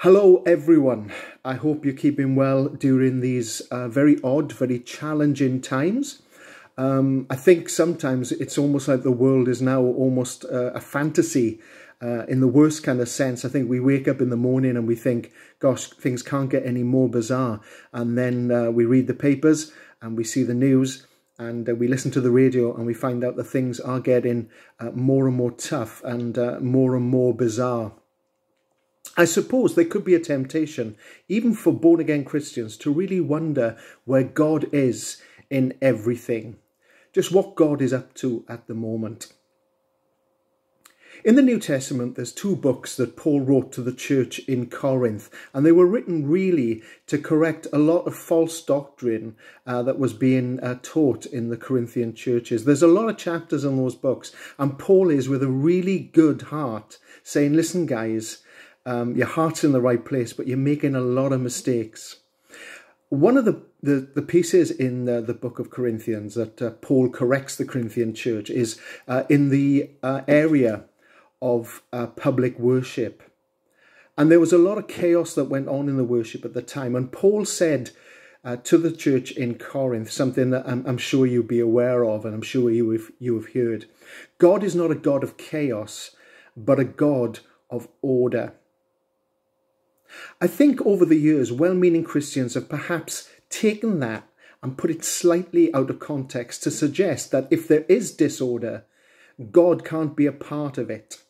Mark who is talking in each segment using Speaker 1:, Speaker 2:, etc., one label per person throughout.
Speaker 1: Hello everyone, I hope you're keeping well during these very odd, very challenging times. I think sometimes it's almost like the world is now almost a fantasy in the worst kind of sense. I think we wake up in the morning and we think, gosh, things can't get any more bizarre. And then we read the papers and we see the news and we listen to the radio and we find out that things are getting more and more tough and more bizarre. I suppose there could be a temptation, even for born-again Christians, to really wonder where God is in everything. Just what God is up to at the moment. In the New Testament, there's two books that Paul wrote to the church in Corinth, and they were written really to correct a lot of false doctrine that was being taught in the Corinthian churches. There's a lot of chapters in those books, and Paul is, with a really good heart, saying, listen guys, your heart's in the right place, but you're making a lot of mistakes. One of the pieces in the book of Corinthians that Paul corrects the Corinthian church is in the area of public worship. And there was a lot of chaos that went on in the worship at the time. And Paul said to the church in Corinth something that I'm sure you'll be aware of, and I'm sure you have heard. God is not a God of chaos, but a God of order. I think over the years, well-meaning Christians have perhaps taken that and put it slightly out of context to suggest that if there is disorder, God can't be a part of it.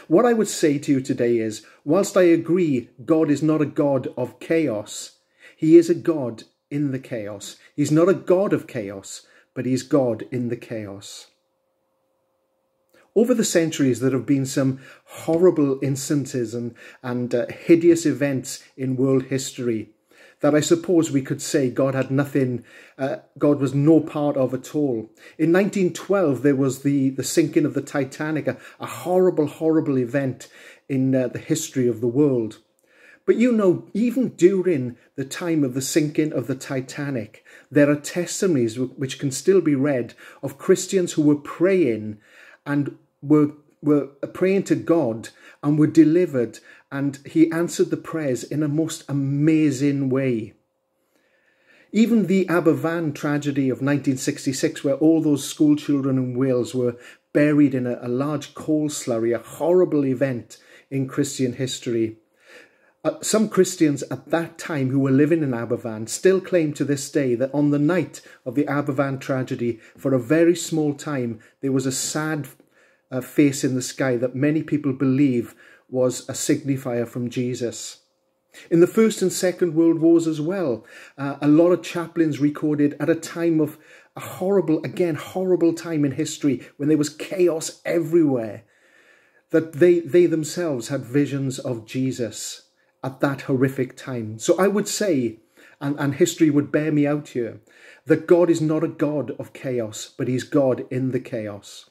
Speaker 1: What I would say to you today is, whilst I agree God is not a God of chaos, he is a God in the chaos. He's not a God of chaos, but he's God in the chaos. Over the centuries, there have been some horrible instances and hideous events in world history that I suppose we could say God had nothing, God was no part of at all. In 1912, there was the sinking of the Titanic, a horrible event in the history of the world. But you know, even during the time of the sinking of the Titanic, there are testimonies which can still be read of Christians who were praying and were praying to God and were delivered, and he answered the prayers in a most amazing way. Even the Aberfan tragedy of 1966, where all those school children in Wales were buried in a large coal slurry, a horrible event in Christian history. Some Christians at that time who were living in Aberfan still claim to this day that on the night of the Aberfan tragedy, for a very small time, there was a sad face in the sky that many people believe was a signifier from Jesus. In the First and Second World Wars as well, a lot of chaplains recorded at a time of a horrible time in history when there was chaos everywhere, that they themselves had visions of Jesus at that horrific time. So I would say, and history would bear me out here, that God is not a God of chaos, but he's God in the chaos.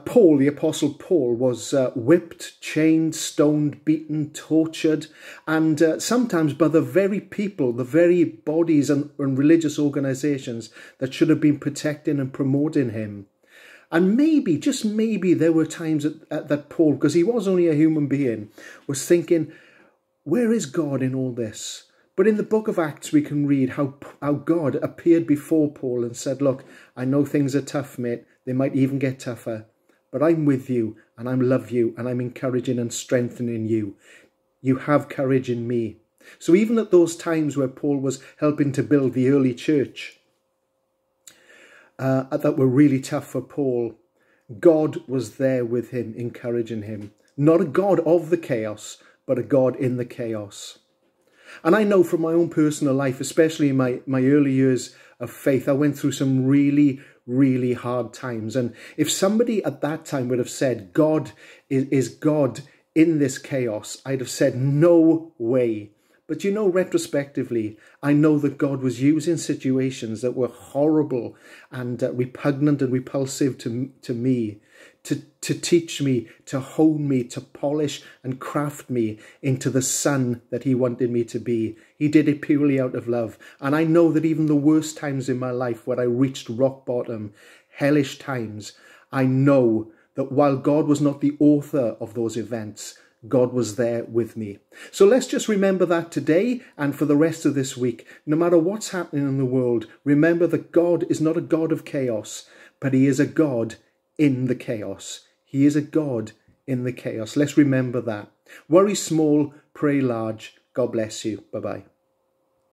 Speaker 1: Paul, the Apostle Paul, was whipped, chained, stoned, beaten, tortured, and sometimes by the very people, the very bodies and religious organisations that should have been protecting and promoting him. And maybe, just maybe, there were times that Paul, because he was only a human being, was thinking, where is God in all this? But in the book of Acts, we can read how God appeared before Paul and said, look, I know things are tough, mate. They might even get tougher. But I'm with you, and I love you, and I'm encouraging and strengthening you. You have courage in me. So even at those times where Paul was helping to build the early church, that were really tough for Paul, God was there with him, encouraging him. Not a God of the chaos, but a God in the chaos. And I know from my own personal life, especially in my early years of faith, I went through some really hard times. And if somebody at that time would have said, God is God in this chaos, I'd have said, no way. But you know, retrospectively, I know that God was using situations that were horrible and repugnant and repulsive to me, to teach me, to hone me, to polish and craft me into the son that he wanted me to be. He did it purely out of love. And I know that even the worst times in my life, where I reached rock bottom, hellish times, I know that while God was not the author of those events, God was there with me. So let's just remember that today and for the rest of this week. No matter what's happening in the world, remember that God is not a God of chaos, but he is a God in the chaos. He is a God in the chaos. Let's remember that. Worry small, pray large. God bless you. Bye-bye.